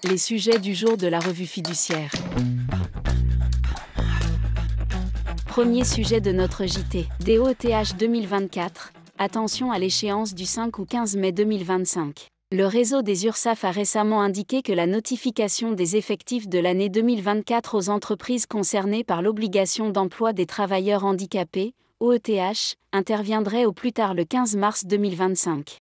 Les sujets du jour de la revue fiduciaire. Premier sujet de notre JT. DOETH 2024. Attention à l'échéance du 5 ou 15 mai 2025. Le réseau des URSSAF a récemment indiqué que la notification des effectifs de l'année 2024 aux entreprises concernées par l'obligation d'emploi des travailleurs handicapés, OETH, interviendrait au plus tard le 15 mars 2025.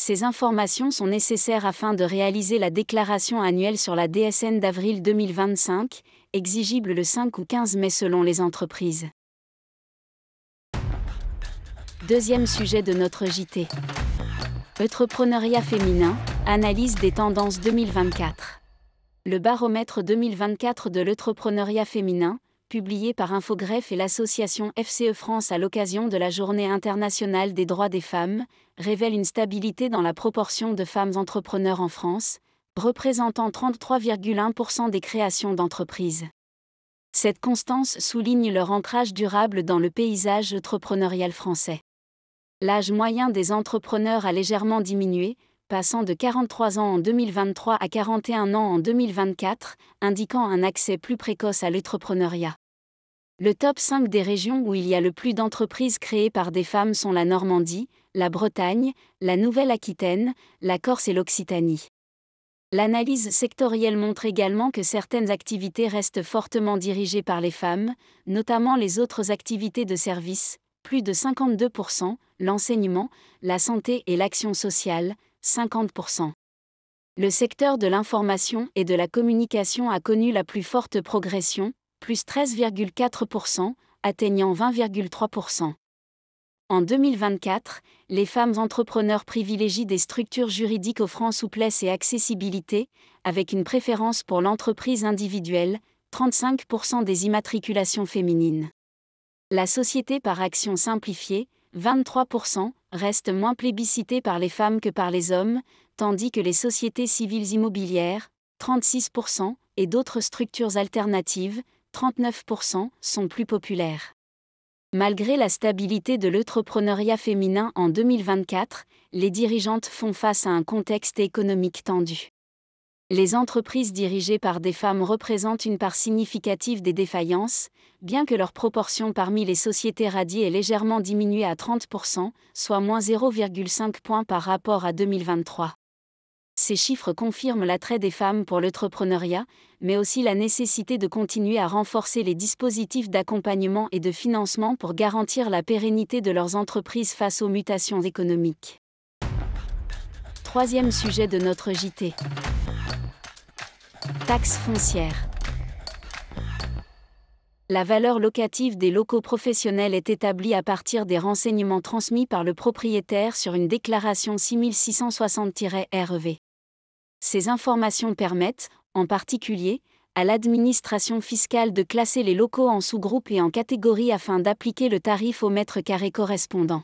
Ces informations sont nécessaires afin de réaliser la déclaration annuelle sur la DSN d'avril 2025, exigible le 5 ou 15 mai selon les entreprises. Deuxième sujet de notre JT. Entrepreneuriat féminin, analyse des tendances 2024. Le baromètre 2024 de l'entrepreneuriat féminin, publié par Infogreffe et l'association FCE France à l'occasion de la Journée internationale des droits des femmes, révèle une stabilité dans la proportion de femmes entrepreneurs en France, représentant 33,1% des créations d'entreprises. Cette constance souligne leur ancrage durable dans le paysage entrepreneurial français. L'âge moyen des entrepreneurs a légèrement diminué, passant de 43 ans en 2023 à 41 ans en 2024, indiquant un accès plus précoce à l'entrepreneuriat. Le top 5 des régions où il y a le plus d'entreprises créées par des femmes sont la Normandie, la Bretagne, la Nouvelle-Aquitaine, la Corse et l'Occitanie. L'analyse sectorielle montre également que certaines activités restent fortement dirigées par les femmes, notamment les autres activités de service, plus de 52%, l'enseignement, la santé et l'action sociale, 50%. Le secteur de l'information et de la communication a connu la plus forte progression, plus 13,4%, atteignant 20,3%. En 2024, les femmes entrepreneurs privilégient des structures juridiques offrant souplesse et accessibilité, avec une préférence pour l'entreprise individuelle, 35% des immatriculations féminines. La société par action simplifiée, 23%, reste moins plébiscitée par les femmes que par les hommes, tandis que les sociétés civiles immobilières, 36%, et d'autres structures alternatives, 39%, sont plus populaires. Malgré la stabilité de l'entrepreneuriat féminin en 2024, les dirigeantes font face à un contexte économique tendu. Les entreprises dirigées par des femmes représentent une part significative des défaillances, bien que leur proportion parmi les sociétés radiées ait légèrement diminué à 30%, soit moins 0,5 points par rapport à 2023. Ces chiffres confirment l'attrait des femmes pour l'entrepreneuriat, mais aussi la nécessité de continuer à renforcer les dispositifs d'accompagnement et de financement pour garantir la pérennité de leurs entreprises face aux mutations économiques. Troisième sujet de notre JT. Taxe foncière. La valeur locative des locaux professionnels est établie à partir des renseignements transmis par le propriétaire sur une déclaration 6660-REV. Ces informations permettent, en particulier, à l'administration fiscale de classer les locaux en sous-groupes et en catégories afin d'appliquer le tarif au mètre carré correspondant.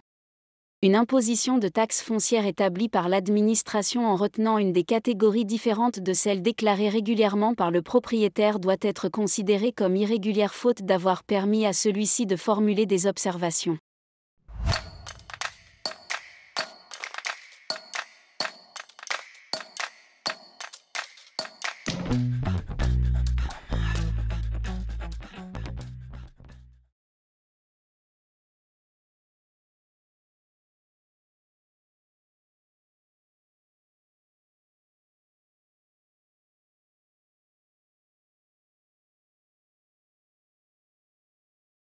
Une imposition de taxe foncière établie par l'administration en retenant une des catégories différentes de celles déclarées régulièrement par le propriétaire doit être considérée comme irrégulière faute d'avoir permis à celui-ci de formuler des observations.